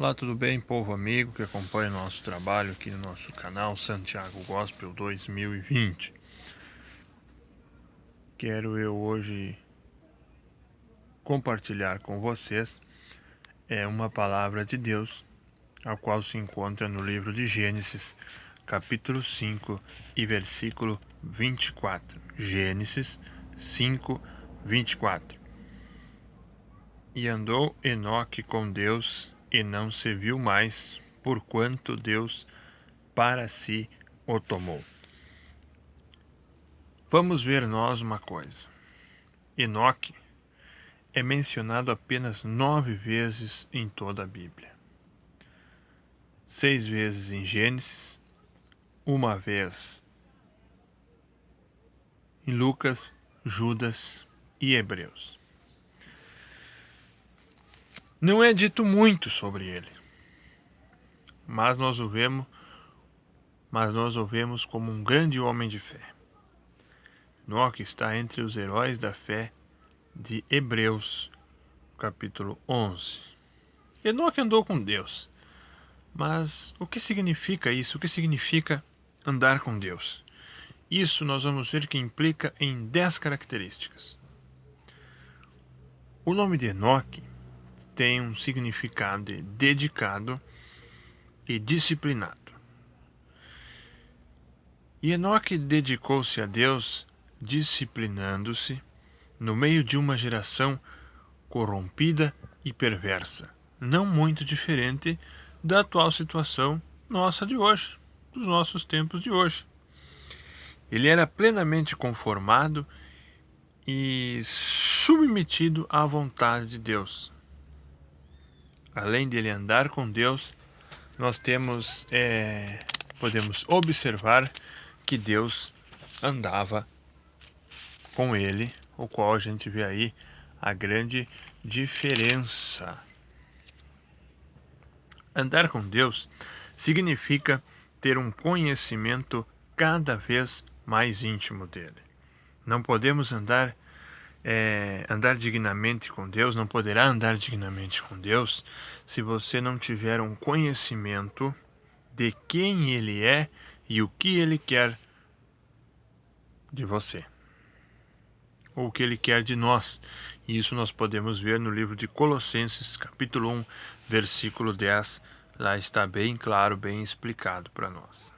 Olá, tudo bem, povo amigo que acompanha o nosso trabalho aqui no nosso canal Santiago Gospel 2020. Quero eu hoje compartilhar com vocês uma palavra de Deus, a qual se encontra no livro de Gênesis, capítulo 5 e versículo 24. Gênesis 5, 24. E andou Enoque com Deus, e não se viu mais, porquanto Deus para si o tomou. Vamos ver nós uma coisa. Enoque é mencionado apenas 9 vezes em toda a Bíblia. 6 vezes em Gênesis, uma vez em Lucas, Judas e Hebreus. Não é dito muito sobre ele, mas nós o vemos como um grande homem de fé. Enoque está entre os heróis da fé de Hebreus, capítulo 11. Enoque andou com Deus. Mas o que significa isso? O que significa andar com Deus? Isso nós vamos ver que implica em 10 características. O nome de Enoque tem um significado de dedicado e disciplinado. E Enoque dedicou-se a Deus disciplinando-se no meio de uma geração corrompida e perversa, não muito diferente da atual situação nossa de hoje, dos nossos tempos de hoje. Ele era plenamente conformado e submetido à vontade de Deus. Além de ele andar com Deus, nós podemos observar que Deus andava com ele, o qual a gente vê aí a grande diferença. Andar com Deus significa ter um conhecimento cada vez mais íntimo dele. Não podemos andar dignamente com Deus, não poderá andar dignamente com Deus se você não tiver um conhecimento de quem Ele é e o que Ele quer de você, ou o que Ele quer de nós. E isso nós podemos ver no livro de Colossenses, capítulo 1, versículo 10. Lá está bem claro, bem explicado para nós.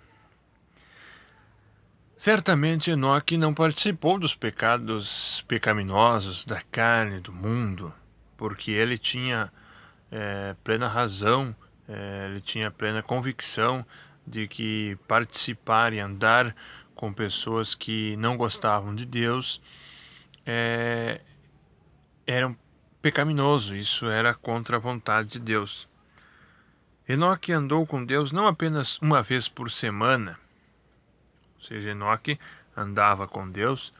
Certamente Enoque não participou dos pecados pecaminosos da carne, do mundo, porque ele tinha plena razão, ele tinha plena convicção de que participar e andar com pessoas que não gostavam de Deus era pecaminoso, isso era contra a vontade de Deus. Enoque andou com Deus não apenas uma vez por semana, ou seja, Enoque andava com Deus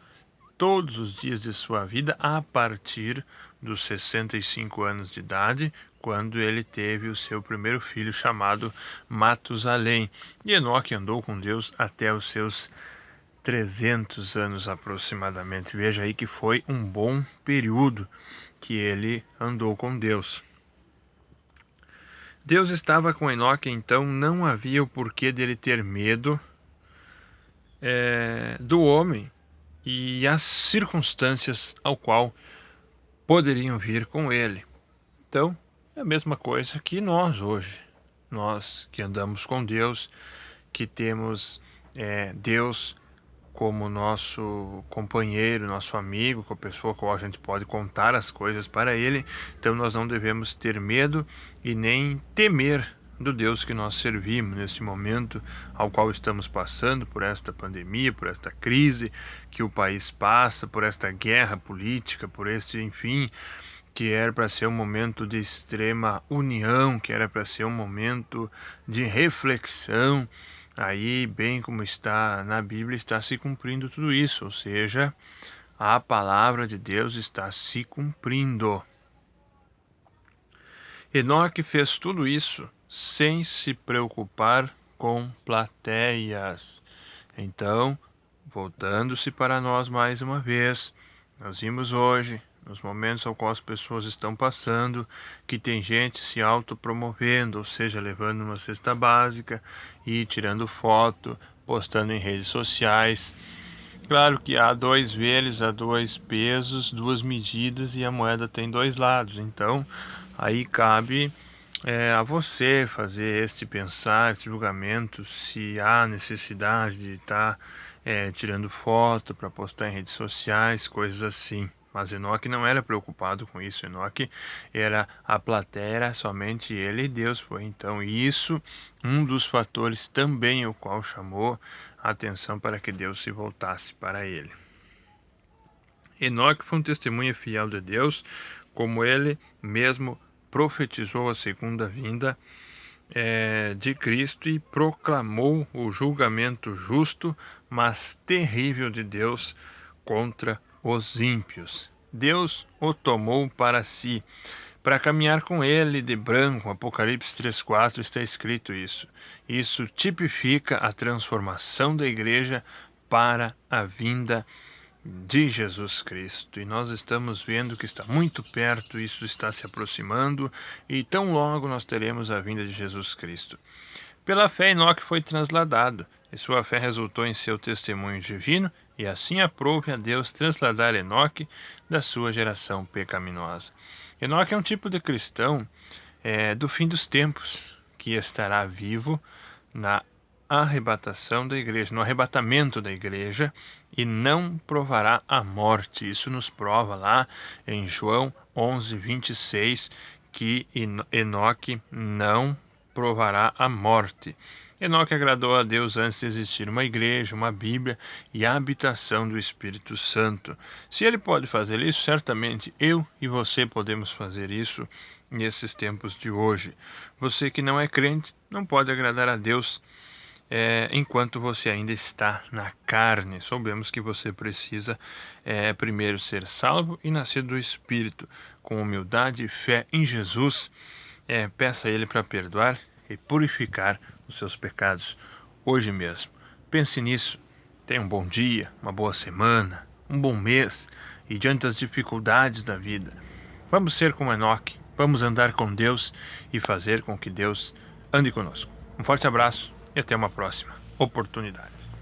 todos os dias de sua vida a partir dos 65 anos de idade, quando ele teve o seu primeiro filho chamado Matusalém. E Enoque andou com Deus até os seus 300 anos aproximadamente. Veja aí que foi um bom período que ele andou com Deus. Deus estava com Enoque, então não havia o porquê dele ter medo do homem e as circunstâncias ao qual poderiam vir com ele. Então, é a mesma coisa que nós hoje. Nós que andamos com Deus, que temos Deus como nosso companheiro, nosso amigo, com a pessoa com a qual a gente pode contar as coisas para ele. Então nós não devemos ter medo e nem temer do Deus que nós servimos neste momento ao qual estamos passando, por esta pandemia, por esta crise que o país passa, por esta guerra política, por este, enfim, que era para ser um momento de extrema união, que era para ser um momento de reflexão. Aí, bem como está na Bíblia, está se cumprindo tudo isso, ou seja, a palavra de Deus está se cumprindo. Enoque fez tudo isso sem se preocupar com plateias. Então, voltando-se para nós mais uma vez, nós vimos hoje nos momentos ao qual as pessoas estão passando, que tem gente se autopromovendo, ou seja, levando uma cesta básica e tirando foto, postando em redes sociais. Claro que há dois veles, há dois pesos, duas medidas e a moeda tem dois lados. Então, aí cabe a você fazer pensar, este julgamento, se há necessidade de estar tirando foto para postar em redes sociais, coisas assim. Mas Enoque não era preocupado com isso. Enoque era a plateia, era somente ele e Deus. Foi então isso um dos fatores também o qual chamou a atenção para que Deus se voltasse para ele. Enoque foi um testemunha fiel de Deus, como ele mesmo profetizou a segunda vinda de Cristo e proclamou o julgamento justo, mas terrível de Deus contra os ímpios. Deus o tomou para si, para caminhar com ele de branco. Apocalipse 3,4 está escrito isso. Isso tipifica a transformação da igreja para a vinda de Jesus Cristo. E nós estamos vendo que está muito perto, isso está se aproximando, e tão logo nós teremos a vinda de Jesus Cristo. Pela fé, Enoque foi transladado, e sua fé resultou em seu testemunho divino, e assim aprove a Deus transladar Enoque da sua geração pecaminosa. Enoque é um tipo de cristão do fim dos tempos, que estará vivo na arrebatação da igreja, no arrebatamento da igreja, e não provará a morte. Isso nos prova lá em João 11:26, que Enoque não provará a morte. Enoque agradou a Deus antes de existir uma igreja, uma Bíblia e a habitação do Espírito Santo. Se ele pode fazer isso, certamente eu e você podemos fazer isso nesses tempos de hoje. Você que não é crente não pode agradar a Deus enquanto você ainda está na carne. Soubemos que você precisa primeiro ser salvo e nascer do Espírito. Com humildade e fé em Jesus, peça a Ele para perdoar e purificar os seus pecados hoje mesmo. Pense nisso. Tenha um bom dia, uma boa semana, um bom mês, e diante das dificuldades da vida, vamos ser como Enoque, vamos andar com Deus e fazer com que Deus ande conosco. Um forte abraço e até uma próxima oportunidade.